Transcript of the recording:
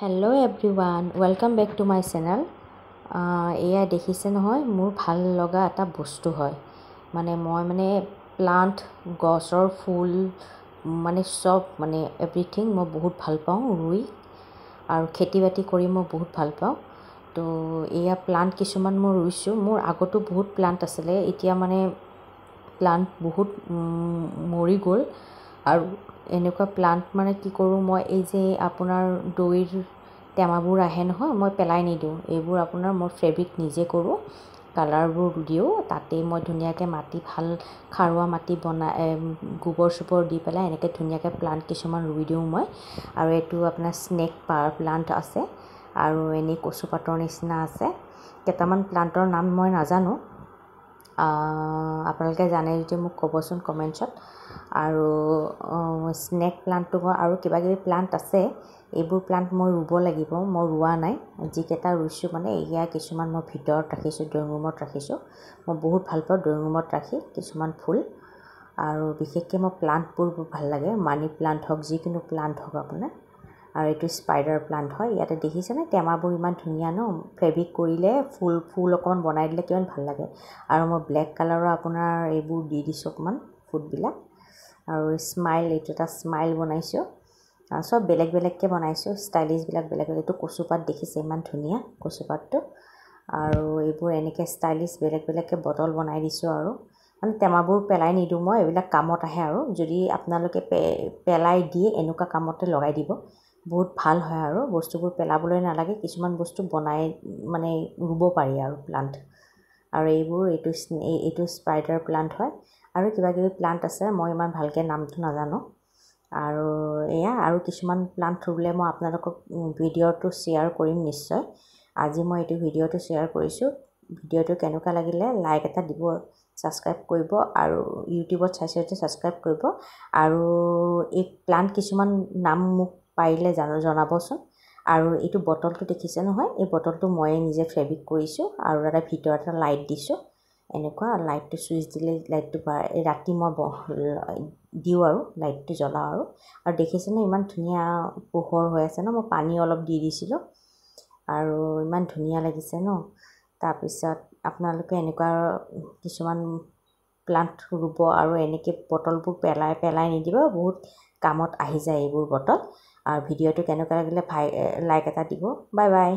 Hello' everyone, welcome back to my channel. এয়া দেখিছে নহয়, মোৰ ভাল লগা এটা বস্তু হয়। মই প্লাণ্ট, গছৰ ফুল চব এভৰিথিং মই বহুত ভাল পাওঁ ৰুই, আৰু খেতি বাতি কৰি মই বহুত ভাল পাওঁ। তো এয়া প্লাণ্ট কিছুমান মই ৰুইছোঁ। মোৰ আগতো বহুত প্লাণ্ট আছিলে, এতিয়া প্লাণ্ট বহুত মৰি গ'ল। আৰু এনেকুৱা প্লাণ্ট কি কৰোঁ, মই এই যে আপোনাৰ দৈৰ টেমাবোৰ আহে নহয়, মই পেলাই নিদিওঁ। এইবোৰ আপোনাৰ মই ফেব্ৰিক নিজে কৰোঁ, কালাৰবোৰ দিওঁ। তাতেই মই ধুনীয়াকৈ মাটি, ভাল খাৰুৱা মাটি গোবৰ চোবৰ দি পেলাই এনেকৈ ধুনীয়াকৈ প্লাণ্ট কিছুমান ৰুই দিওঁ মই। আৰু এইটো আপোনাৰ স্নেক প্লাণ্ট আছে, আৰু এনেই কচুপাতৰ নিচিনা আছে। কেইটামান প্লাণ্টৰ নাম মই নাজানো, আপোনালোকে জানে যদি মোক ক'বচোন কমেণ্টছত। আৰু স্নেক প্লাণ্টটো আৰু কিবাকিবি প্লাণ্ট আছে। এইবোৰ প্লাণ্ট মই ৰুব লাগিব, মই ৰোৱা নাই। যিকেইটা ৰুইছোঁ এয়া কিছুমান মই ভিতৰত ৰাখিছোঁ, ড্ৰয়িং ৰুমত ৰাখিছোঁ। মই বহুত ভাল পাওঁ ড্ৰয়িং ৰুমত ৰাখি কিছুমান ফুল। আৰু বিশেষকৈ মই প্লাণ্টবোৰ বহুত ভাল লাগে, মানি প্লাণ্ট হওক, যিকোনো প্লাণ্ট হওক আপোনাৰ। আৰু এইটো স্পাইডাৰ প্লাণ্ট হয়। ইয়াতে দেখিছেনে, টেমাবোৰ ইমান ধুনীয়া ন, ফেব্ৰিক কৰিলে ফুল অকণমান বনাই দিলে কিমান ভাল লাগে। আৰু মই ব্লেক কালাৰৰ আপোনাৰ এইবোৰ দি দিছোঁ অকণমান ফুডবিলাক। আৰু স্মাইল, এইটো এটা স্মাইল বনাইছোঁ। চব বেলেগ বেলেগকৈ বনাইছোঁ, ষ্টাইলিছবিলাক বেলেগ বেলেগ। এইটো কচুপাত দেখিছে, ইমান ধুনীয়া কচুপাতটো। আৰু এইবোৰ এনেকৈ ষ্টাইলিছ বেলেগ বেলেগকৈ বটল বনাই দিছোঁ। আৰু টেমাবোৰ পেলাই নিদিওঁ মই, এইবিলাক কামত আহে। আৰু যদি আপোনালোকে পেলাই দিয়ে, এনেকুৱা কামতে লগাই দিব, বহুত ভাল হয়। আৰু বস্তুবোৰ পেলাবলৈ নালাগে, কিছুমান বস্তু বনাই ৰুব পাৰি আৰু প্লাণ্ট। আৰু এইটো স্পাইডাৰ প্লাণ্ট হয়। আৰু কিবাকিবি প্লাণ্ট আছে, মই ইমান ভালকৈ নামটো নাজানো। আৰু এয়া, আৰু কিছুমান প্লাণ্ট ৰুলে মই আপোনালোকক ভিডিঅ'টো শ্বেয়াৰ কৰিম নিশ্চয়। আজি মই এইটো ভিডিঅ'টো শ্বেয়াৰ কৰিছোঁ। ভিডিঅ'টো কেনেকুৱা লাগিলে লাইক এটা দিব, ছাবস্ক্ৰাইব কৰিব। আৰু ইউটিউবত চাইছে যদি ছাবস্ক্ৰাইব কৰিব। আৰু এই প্লাণ্ট কিছুমান নাম মোক পাৰিলে জনাবচোন। আৰু এইটো বটলটো দেখিছে নহয়, এই বটলটো ময়ে নিজে ফেব্ৰিক কৰিছোঁ। আৰু এটা ভিতৰত এটা লাইট দিছোঁ, এনেকুৱা লাইটটো চুইচ দিলে লাইটটো ৰাতি মই দিওঁ আৰু লাইটটো জ্বলাওঁ। আৰু দেখিছেনে, ইমান ধুনীয়া পোহৰ হৈ আছে ন। মই পানী অলপ দি দিছিলোঁ, আৰু ইমান ধুনীয়া লাগিছে ন। তাৰপিছত আপোনালোকে এনেকুৱা কিছুমান প্লাণ্ট ৰুব, আৰু এনেকৈ বটলবোৰ পেলাই নিদিব, বহুত কামত আহি যায় এইবোৰ বটল। আৰু ভিডিঅ'টো কেনেকুৱা লাগিলে লাইক এটা দিব। Bye bye.